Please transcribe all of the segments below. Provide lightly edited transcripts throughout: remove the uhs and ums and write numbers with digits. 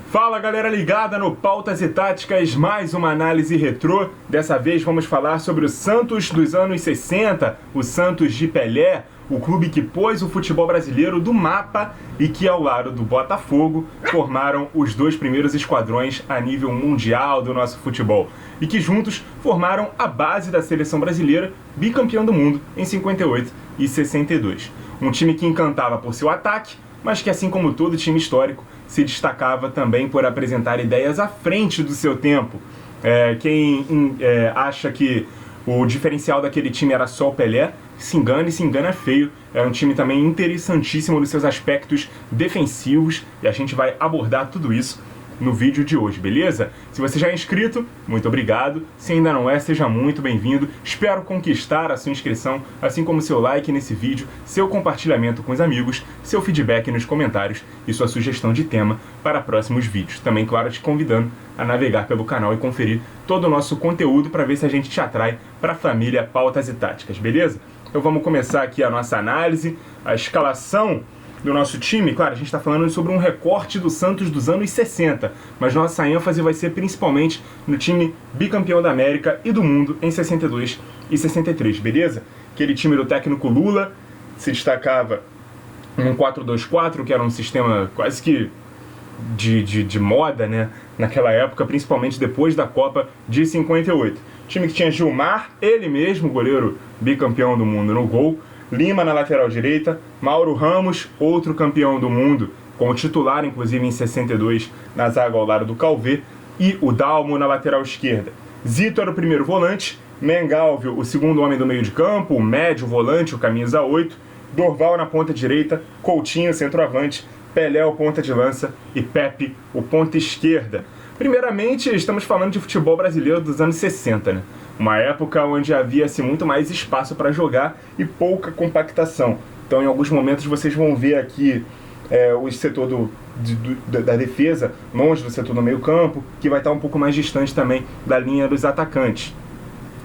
Fala galera ligada no Pautas e Táticas, mais uma análise retrô. Dessa vez vamos falar sobre o Santos dos anos 60, o Santos de Pelé, o clube que pôs o futebol brasileiro do mapa e que, ao lado do Botafogo, formaram os dois primeiros esquadrões a nível mundial do nosso futebol e que juntos formaram a base da seleção brasileira, bicampeão do mundo em 58 e 62. Um time que encantava por seu ataque, mas que, assim como todo time histórico, se destacava também por apresentar ideias à frente do seu tempo. Quem acha que o diferencial daquele time era só o Pelé, se engana feio. É um time também interessantíssimo nos seus aspectos defensivos e a gente vai abordar tudo isso no vídeo de hoje, beleza? Se você já é inscrito, muito obrigado. Se ainda não é, seja muito bem-vindo. Espero conquistar a sua inscrição, assim como seu like nesse vídeo, seu compartilhamento com os amigos, seu feedback nos comentários e sua sugestão de tema para próximos vídeos. Também, claro, te convidando a navegar pelo canal e conferir todo o nosso conteúdo para ver se a gente te atrai para a família Pautas e Táticas, beleza? Então vamos começar aqui a nossa análise, a escalação do nosso time. Claro, a gente está falando sobre um recorte do Santos dos anos 60, mas nossa ênfase vai ser principalmente no time bicampeão da América e do mundo em 62 e 63, beleza? Aquele time do técnico Lula se destacava um 4-2-4, que era um sistema quase que de moda, né, naquela época, principalmente depois da Copa de 58. Time que tinha Gilmar, ele mesmo, goleiro bicampeão do mundo, no gol, Lima na lateral direita, Mauro Ramos, outro campeão do mundo, como titular inclusive em 62 na zaga ao lado do Calvé, e o Dalmo na lateral esquerda. Zito era o primeiro volante, Mengalvio o segundo homem do meio de campo, o médio volante, o camisa 8, Dorval na ponta direita, Coutinho centroavante, Pelé o ponta de lança e Pepe o ponta esquerda. Primeiramente, estamos falando de futebol brasileiro dos anos 60, né? Uma época onde havia-se muito mais espaço para jogar e pouca compactação. Então, em alguns momentos, vocês vão ver aqui o setor da defesa, longe do setor do meio campo, que vai estar um pouco mais distante também da linha dos atacantes.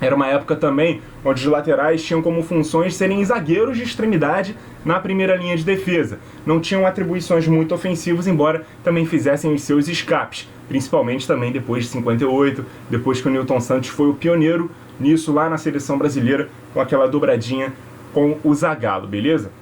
Era uma época também onde os laterais tinham como funções serem zagueiros de extremidade na primeira linha de defesa. Não tinham atribuições muito ofensivas, embora também fizessem os seus escapes. Principalmente também depois de 58, depois que o Nilton Santos foi o pioneiro nisso lá na seleção brasileira, com aquela dobradinha com o Zagallo, beleza?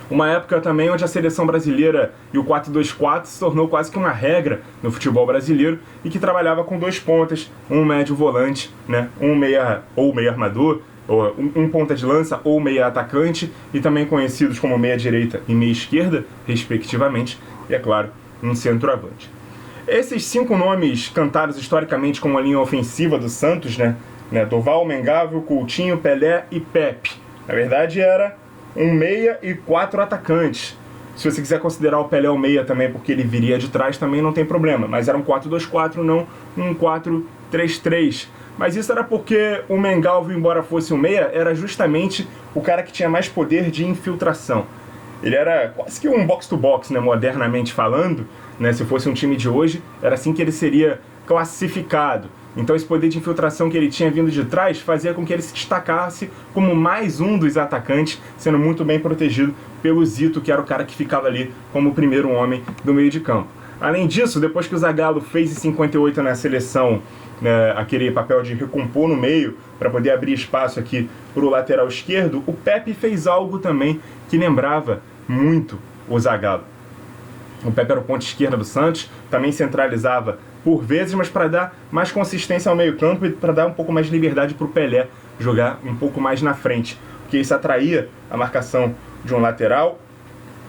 Uma época também onde a seleção brasileira e o 4-2-4 se tornou quase que uma regra no futebol brasileiro e que trabalhava com dois pontas, um médio volante, né, um meia ou meia armador, ou um ponta de lança ou meia atacante, e também conhecidos como meia direita e meia esquerda, respectivamente, e é claro, um centroavante. Esses cinco nomes cantados historicamente como a linha ofensiva do Santos, né, Dorval, Mengalvio, Coutinho, Pelé e Pepe. Na verdade era um meia e quatro atacantes. Se você quiser considerar o Pelé o meia também, porque ele viria de trás, também não tem problema. Mas era um 4-2-4, não um 4-3-3. Mas isso era porque o Mengalvio, embora fosse um meia, era justamente o cara que tinha mais poder de infiltração. Ele era quase que um box-to-box, né, modernamente falando, né, se fosse um time de hoje, era assim que ele seria classificado. Então esse poder de infiltração que ele tinha vindo de trás fazia com que ele se destacasse como mais um dos atacantes, sendo muito bem protegido pelo Zito, que era o cara que ficava ali como o primeiro homem do meio de campo. Além disso, depois que o Zagallo fez em 58 na seleção, né, aquele papel de recompor no meio para poder abrir espaço aqui para o lateral esquerdo, o Pepe fez algo também que lembrava muito o Zagallo. O Pepe era o ponta esquerda do Santos, também centralizava por vezes, mas para dar mais consistência ao meio campo e para dar um pouco mais de liberdade para o Pelé jogar um pouco mais na frente, porque isso atraía a marcação de um lateral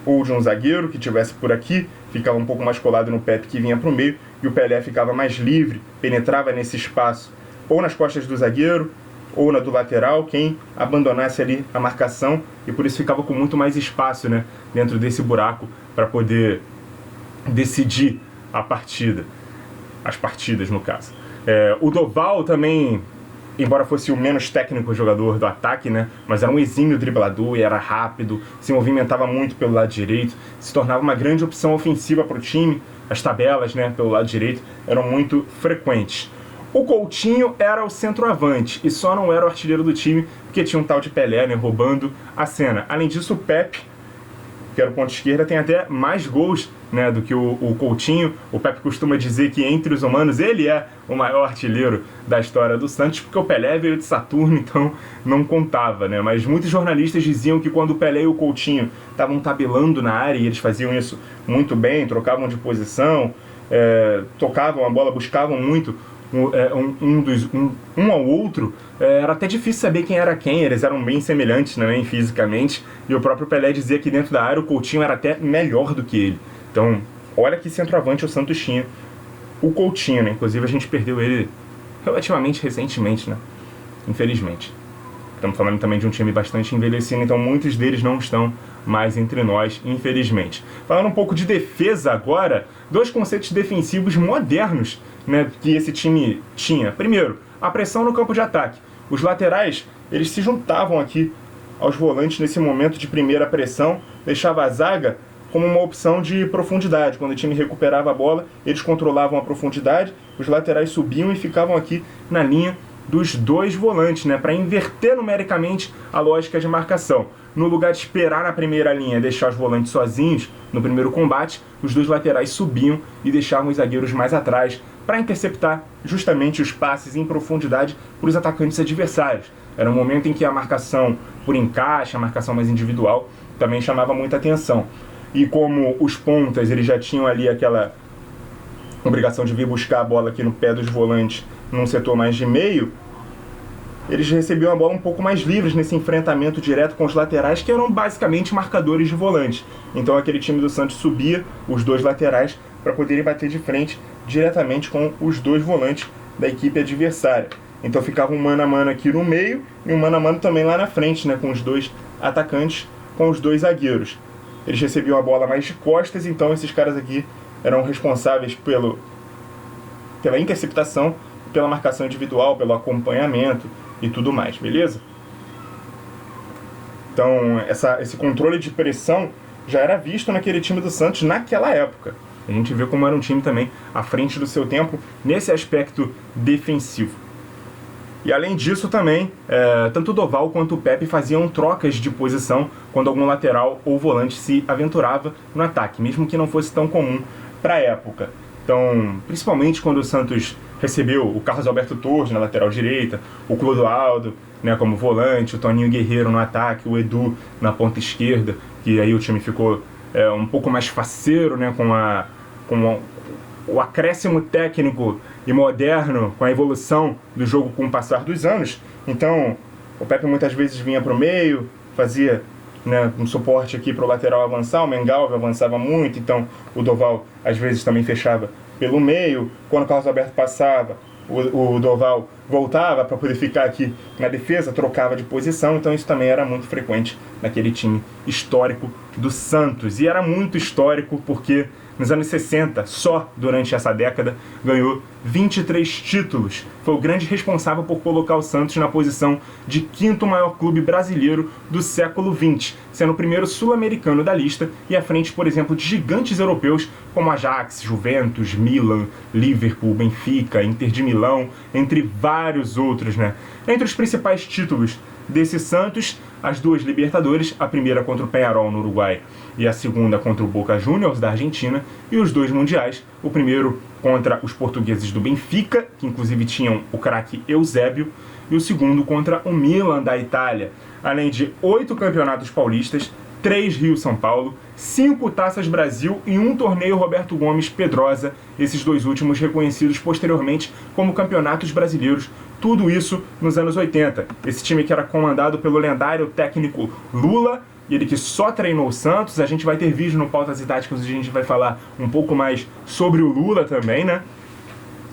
ou de um zagueiro que estivesse por aqui, ficava um pouco mais colado no Pepe que vinha para o meio, e o Pelé ficava mais livre, penetrava nesse espaço, ou nas costas do zagueiro, ou na do lateral, quem abandonasse ali a marcação, e por isso ficava com muito mais espaço, né, dentro desse buraco para poder decidir a partida, as partidas no caso. O Dorval também, embora fosse o menos técnico jogador do ataque, né, mas era um exímio driblador e era rápido, se movimentava muito pelo lado direito, se tornava uma grande opção ofensiva para o time. As tabelas, né, pelo lado direito eram muito frequentes. O Coutinho era o centroavante e só não era o artilheiro do time porque tinha um tal de Pelé, né, roubando a cena. Além disso, o Pepe que era o ponta esquerda, tem até mais gols, né, do que o Coutinho. O Pepe costuma dizer que entre os humanos ele é o maior artilheiro da história do Santos, porque o Pelé veio de Saturno, então não contava, né? Mas muitos jornalistas diziam que quando o Pelé e o Coutinho estavam tabelando na área, e eles faziam isso muito bem, trocavam de posição, tocavam a bola, buscavam muito um ao outro, era até difícil saber quem era quem. Eles eram bem semelhantes, né, fisicamente, e o próprio Pelé dizia que dentro da área o Coutinho era até melhor do que ele. Então, olha que centroavante o Santos tinha. O Coutinho, né? Inclusive a gente perdeu ele relativamente recentemente, né? Infelizmente. Estamos falando também de um time bastante envelhecido, então muitos deles não estão mais entre nós, infelizmente. Falando um pouco de defesa agora, 2 conceitos defensivos modernos, né, que esse time tinha. Primeiro, a pressão no campo de ataque. Os laterais, eles se juntavam aqui aos volantes nesse momento de primeira pressão, deixava a zaga como uma opção de profundidade. Quando o time recuperava a bola, eles controlavam a profundidade, os laterais subiam e ficavam aqui na linha dos 2 volantes, né, para inverter numericamente a lógica de marcação. No lugar de esperar na primeira linha, deixar os volantes sozinhos no primeiro combate, os 2 laterais subiam e deixavam os zagueiros mais atrás para interceptar justamente os passes em profundidade para os atacantes adversários. Era um momento em que a marcação por encaixe, a marcação mais individual, também chamava muita atenção. E como os pontas eles já tinham ali aquela obrigação de vir buscar a bola aqui no pé dos volantes num setor mais de meio, eles recebiam a bola um pouco mais livres nesse enfrentamento direto com os laterais, que eram basicamente marcadores de volante. Então aquele time do Santos subia os 2 laterais para poderem bater de frente diretamente com os 2 volantes da equipe adversária. Então ficava um mano a mano aqui no meio e um mano a mano também lá na frente, né, com os 2 atacantes, com os 2 zagueiros. Eles recebiam a bola mais de costas, então esses caras aqui eram responsáveis pela interceptação, pela marcação individual, pelo acompanhamento e tudo mais, beleza? Então, esse controle de pressão já era visto naquele time do Santos naquela época. A gente vê como era um time também à frente do seu tempo nesse aspecto defensivo. E além disso também, tanto o Doval quanto o Pepe faziam trocas de posição quando algum lateral ou volante se aventurava no ataque, mesmo que não fosse tão comum para a época. Então, principalmente quando o Santos recebeu o Carlos Alberto Torres na lateral direita, o Clodoaldo, né, como volante, o Toninho Guerreiro no ataque, o Edu na ponta esquerda, que aí o time ficou um pouco mais faceiro, né, com o acréscimo técnico e moderno, com a evolução do jogo com o passar dos anos. Então, o Pepe muitas vezes vinha para o meio, fazia, né, um suporte aqui para o lateral avançar, o Mengalvio avançava muito, então o Doval às vezes também fechava pelo meio. Quando o Carlos Alberto passava, o Doval voltava para poder ficar aqui na defesa, trocava de posição, então isso também era muito frequente naquele time histórico do Santos. E era muito histórico porque nos anos 60, só durante essa década, ganhou 23 títulos. Foi o grande responsável por colocar o Santos na posição de 5º maior clube brasileiro do século XX, sendo o primeiro sul-americano da lista e à frente, por exemplo, de gigantes europeus como Ajax, Juventus, Milan, Liverpool, Benfica, Inter de Milão, entre vários outros, né? Entre os principais títulos desse Santos, as 2 Libertadores, a primeira contra o Peñarol no Uruguai e a segunda contra o Boca Juniors da Argentina, e os 2 mundiais, o primeiro contra os portugueses do Benfica, que inclusive tinham o craque Eusébio, e o segundo contra o Milan da Itália, além de 8 campeonatos paulistas, 3 Rio-São Paulo, 5 Taças Brasil e 1 torneio Roberto Gomes Pedrosa, esses 2 últimos reconhecidos posteriormente como campeonatos brasileiros, tudo isso nos anos 80. Esse time que era comandado pelo lendário técnico Lula, e ele que só treinou o Santos. A gente vai ter vídeo no Pautas e Táticas onde a gente vai falar um pouco mais sobre o Lula também, né?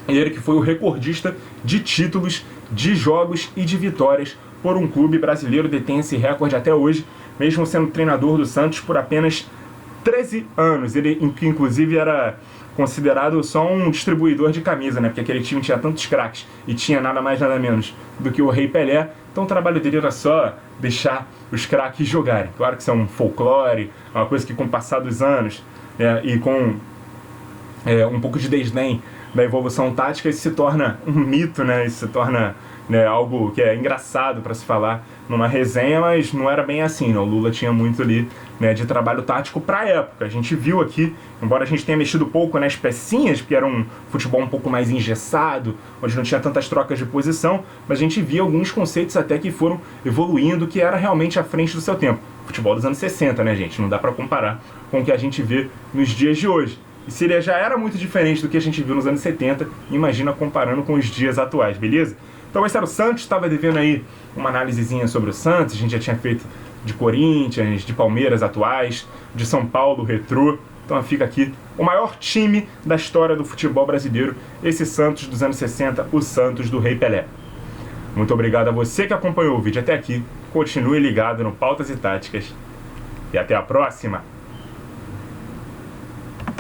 E ele que foi o recordista de títulos, de jogos e de vitórias por um clube brasileiro, detém esse recorde até hoje, mesmo sendo treinador do Santos por apenas 13 anos. Ele, que inclusive era considerado só um distribuidor de camisa, né? Porque aquele time tinha tantos craques e tinha nada mais nada menos do que o Rei Pelé. Então o trabalho dele era só deixar os craques jogarem. Claro que isso é um folclore, uma coisa que com o passar dos anos e com um pouco de desdém da evolução tática, isso se torna um mito, né? Isso se torna né, algo que é engraçado para se falar numa resenha, mas não era bem assim, não. O Lula tinha muito ali, né, de trabalho tático para a época. A gente viu aqui, embora a gente tenha mexido pouco nas pecinhas, porque era um futebol um pouco mais engessado, onde não tinha tantas trocas de posição, mas a gente via alguns conceitos até que foram evoluindo, que era realmente à frente do seu tempo. Futebol dos anos 60, né, gente? Não dá para comparar com o que a gente vê nos dias de hoje. E se ele já era muito diferente do que a gente viu nos anos 70, imagina comparando com os dias atuais, beleza? Então esse era o Santos, estava devendo aí uma análisezinha sobre o Santos, a gente já tinha feito de Corinthians, de Palmeiras atuais, de São Paulo, Retrô. Então fica aqui o maior time da história do futebol brasileiro, esse Santos dos anos 60, o Santos do Rei Pelé. Muito obrigado a você que acompanhou o vídeo até aqui, continue ligado no Pautas e Táticas e até a próxima!